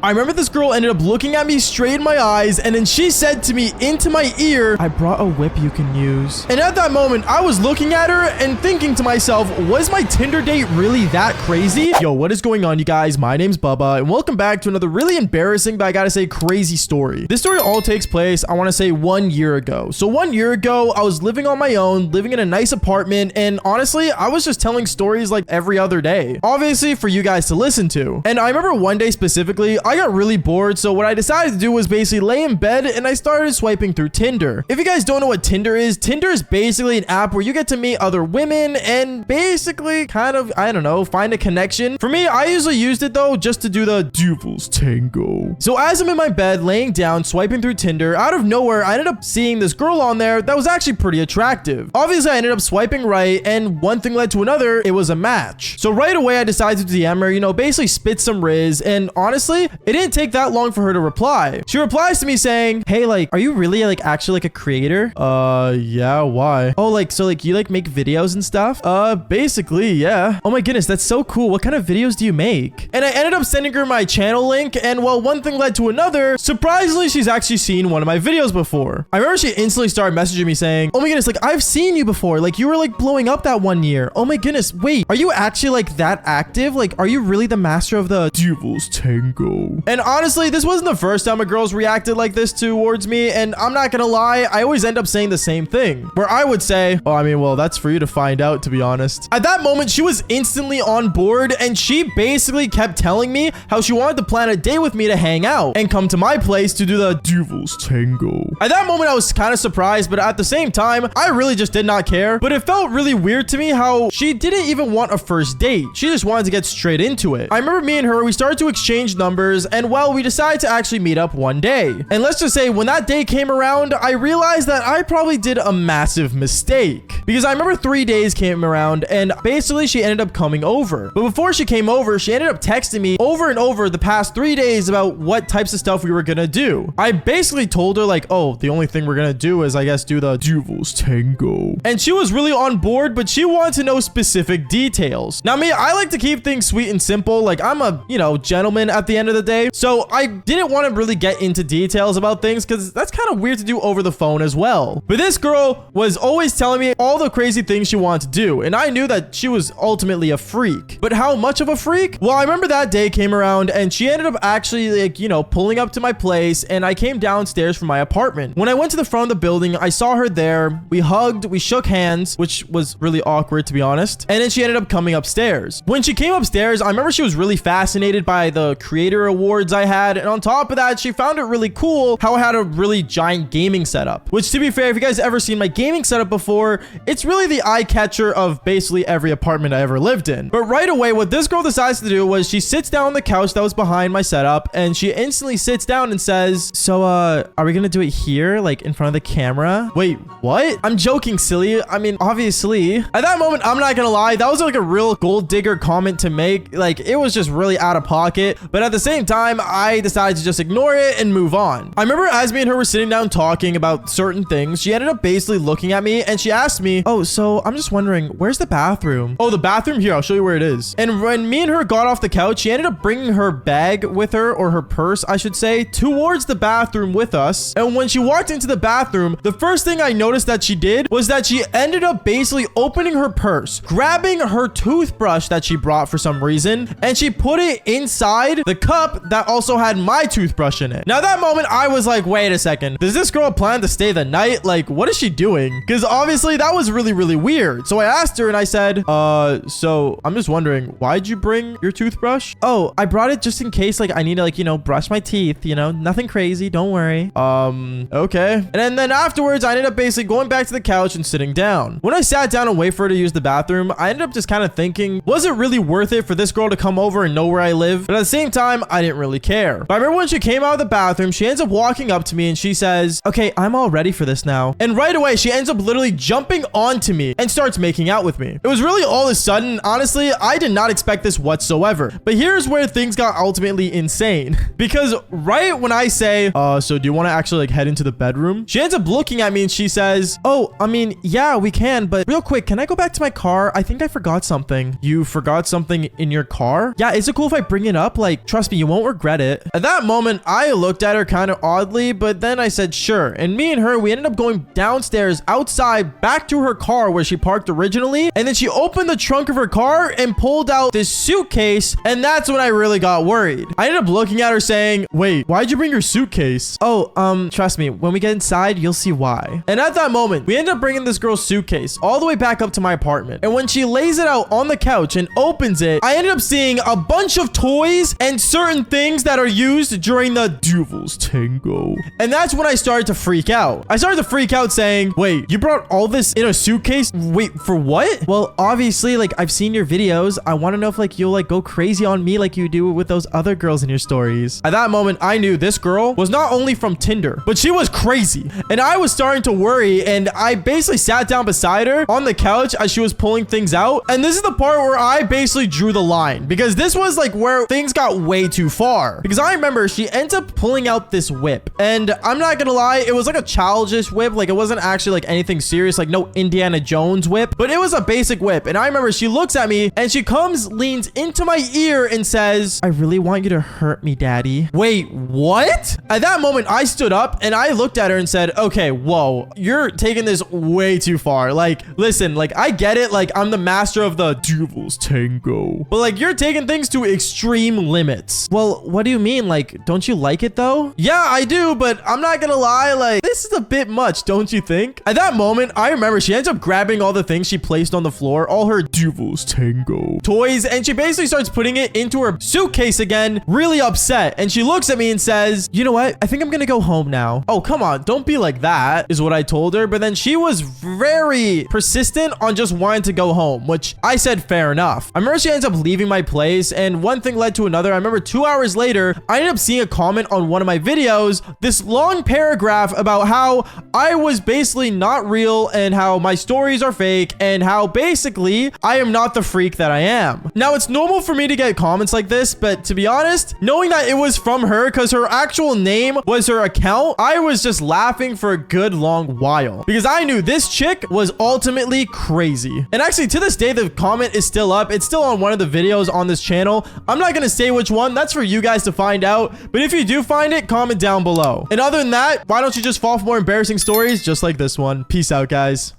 I remember this girl ended up looking at me straight in my eyes, and then she said to me into my ear, "I brought a whip you can use." And at that moment, I was looking at her and thinking to myself, was my Tinder date really that crazy? Yo, what is going on, you guys? My name's Bubba, and welcome back to another really embarrassing, but I gotta say crazy story. This story all takes place, I want to say 1 year ago. So 1 year ago, I was living on my own, living in a nice apartment, and honestly, I was just telling stories like every other day, obviously for you guys to listen to. And I remember one day specifically, I got really bored, so what I decided to do was basically lay in bed and I started swiping through Tinder. If you guys don't know what Tinder is basically an app where you get to meet other women and basically kind of, I don't know, find a connection. For me, I usually used it though just to do the Devil's Tango. So as I'm in my bed laying down swiping through Tinder, out of nowhere I ended up seeing this girl on there that was actually pretty attractive. Obviously I ended up swiping right, and one thing led to another, it was a match. So right away I decided to DM her, you know, basically spit some riz, and honestly it didn't take that long for her to reply. She replies to me saying, "Hey, like, are you really like actually like a creator?" Yeah, why? "Oh, like, so like you like make videos and stuff?" Basically, yeah." "Oh my goodness, that's so cool. What kind of videos do you make?" And I ended up sending her my channel link, and well, one thing led to another. Surprisingly, she's actually seen one of my videos before. I remember she instantly started messaging me saying, "Oh my goodness, like I've seen you before. Like you were like blowing up that 1 year. Oh my goodness, wait, are you actually like that active? Like, are you really the master of the Devil's Tango?" And honestly, this wasn't the first time a girl's reacted like this towards me, and I'm not gonna lie, I always end up saying the same thing, where I would say, "Oh, I mean, well, that's for you to find out, to be honest." At that moment, she was instantly on board, and she basically kept telling me how she wanted to plan a day with me to hang out and come to my place to do the Devil's Tango. At that moment, I was kind of surprised, but at the same time, I really just did not care. But it felt really weird to me how she didn't even want a first date. She just wanted to get straight into it. I remember me and her, we started to exchange numbers, and well, we decided to actually meet up one day. And let's just say when that day came around, I realized that I probably did a massive mistake, because I remember 3 days came around and basically she ended up coming over. But before she came over, she ended up texting me over and over the past 3 days about what types of stuff we were gonna do. I basically told her like, "Oh, the only thing we're gonna do is I guess do the Devil's Tango." And she was really on board, but she wanted to know specific details. Now me, I like to keep things sweet and simple. Like I'm a, you know, gentleman at the end of the day. So I didn't want to really get into details about things because that's kind of weird to do over the phone as well. But this girl was always telling me all the crazy things she wanted to do, and I knew that she was ultimately a freak. But how much of a freak? Well, I remember that day came around and she ended up actually like, you know, pulling up to my place, and I came downstairs from my apartment. When I went to the front of the building, I saw her there. We hugged, we shook hands, which was really awkward to be honest. And then she ended up coming upstairs. When she came upstairs, I remember she was really fascinated by the creator awards I had, and on top of that, she found it really cool how I had a really giant gaming setup, which to be fair, if you guys ever seen my gaming setup before, it's really the eye catcher of basically every apartment I ever lived in. But right away, what this girl decides to do was she sits down on the couch that was behind my setup, and she instantly sits down and says, "So, are we gonna do it here, like in front of the camera?" Wait, what? I'm joking, silly. I mean, obviously. At that moment, I'm not gonna lie, that was like a real gold digger comment to make. Like, it was just really out of pocket, but at the same time, I decided to just ignore it and move on. I remember as me and her were sitting down talking about certain things, she ended up basically looking at me and she asked me, "Oh, so I'm just wondering, where's the bathroom?" "Oh, the bathroom? Here, I'll show you where it is." And when me and her got off the couch, she ended up bringing her bag with her, or her purse, I should say, towards the bathroom with us. And when she walked into the bathroom, the first thing I noticed that she did was that she ended up basically opening her purse, grabbing her toothbrush that she brought for some reason, and she put it inside the cup that also had my toothbrush in it. Now, that moment, I was like, wait a second. Does this girl plan to stay the night? Like, what is she doing? Because obviously, that was really, really weird. So I asked her and I said, so I'm just wondering, why'd you bring your toothbrush?" "Oh, I brought it just in case, like, I need to, like, you know, brush my teeth, you know, nothing crazy. Don't worry." Okay. And then afterwards, I ended up basically going back to the couch and sitting down. When I sat down and wait for her to use the bathroom, I ended up just kind of thinking, was it really worth it for this girl to come over and know where I live? But at the same time, I didn't really care. But I remember when she came out of the bathroom, she ends up walking up to me and she says, "Okay, I'm all ready for this now." And right away, she ends up literally jumping onto me and starts making out with me. It was really all of a sudden. Honestly, I did not expect this whatsoever. But here's where things got ultimately insane. Because right when I say, so do you want to actually like head into the bedroom? She ends up looking at me and she says, "Oh, I mean, yeah, we can, but real quick, can I go back to my car? I think I forgot something." "You forgot something in your car?" "Yeah, is it cool if I bring it up? Like, trust me, you won't regret it. At that moment, I looked at her kind of oddly, but then I said, sure. And me and her, we ended up going downstairs outside back to her car where she parked originally. And then she opened the trunk of her car and pulled out this suitcase. And that's when I really got worried. I ended up looking at her saying, wait, why'd you bring your suitcase? Oh, trust me, when we get inside, you'll see why. And at that moment, we ended up bringing this girl's suitcase all the way back up to my apartment. And when she lays it out on the couch and opens it, I ended up seeing a bunch of toys and certain things that are used during the Devil's Tango. And that's when I started to freak out. I started to freak out saying, wait, you brought all this in a suitcase? Wait, for what? Well, obviously, like, I've seen your videos. I want to know if, like, you'll, like, go crazy on me like you do with those other girls in your stories. At that moment, I knew this girl was not only from Tinder, but she was crazy. And I was starting to worry, and I basically sat down beside her on the couch as she was pulling things out. And this is the part where I basically drew the line, because this was, like, where things got way too far. Because I remember she ends up pulling out this whip. And I'm not gonna lie, it was like a childish whip. Like, it wasn't actually, like, anything serious, like no Indiana Jones whip, but it was a basic whip. And I remember she looks at me, and she comes, leans into my ear, and says, I really want you to hurt me, daddy. Wait, what? At that moment, I stood up, and I looked at her and said, okay, whoa, you're taking this way too far. Like, listen, like, I get it. Like, I'm the master of the Devil's Tango, but, like, you're taking things to extreme limits. Well, what do you mean? Like, don't you like it though? Yeah, I do, but I'm not gonna lie, like, this is a bit much, don't you think? At that moment, I remember she ends up grabbing all the things she placed on the floor, all her Devil's Tango toys, and she basically starts putting it into her suitcase again, really upset. And she looks at me and says, you know what? I think I'm gonna go home now. Oh, come on, don't be like that, is what I told her. But then she was very persistent on just wanting to go home, which I said fair enough. I remember she ends up leaving my place, and one thing led to another. I remember 2 hours later, I ended up seeing a comment on one of my videos, this long paragraph about how I was basically not real and how my stories are fake and how basically I am not the freak that I am. Now, it's normal for me to get comments like this, but to be honest, knowing that it was from her because her actual name was her account, I was just laughing for a good long while because I knew this chick was ultimately crazy. And actually, to this day, the comment is still up. It's still on one of the videos on this channel. I'm not gonna say which one. That's for you guys to find out. But if you do find it, comment down below. And other than that, why don't you just fall for more embarrassing stories just like this one? Peace out, guys.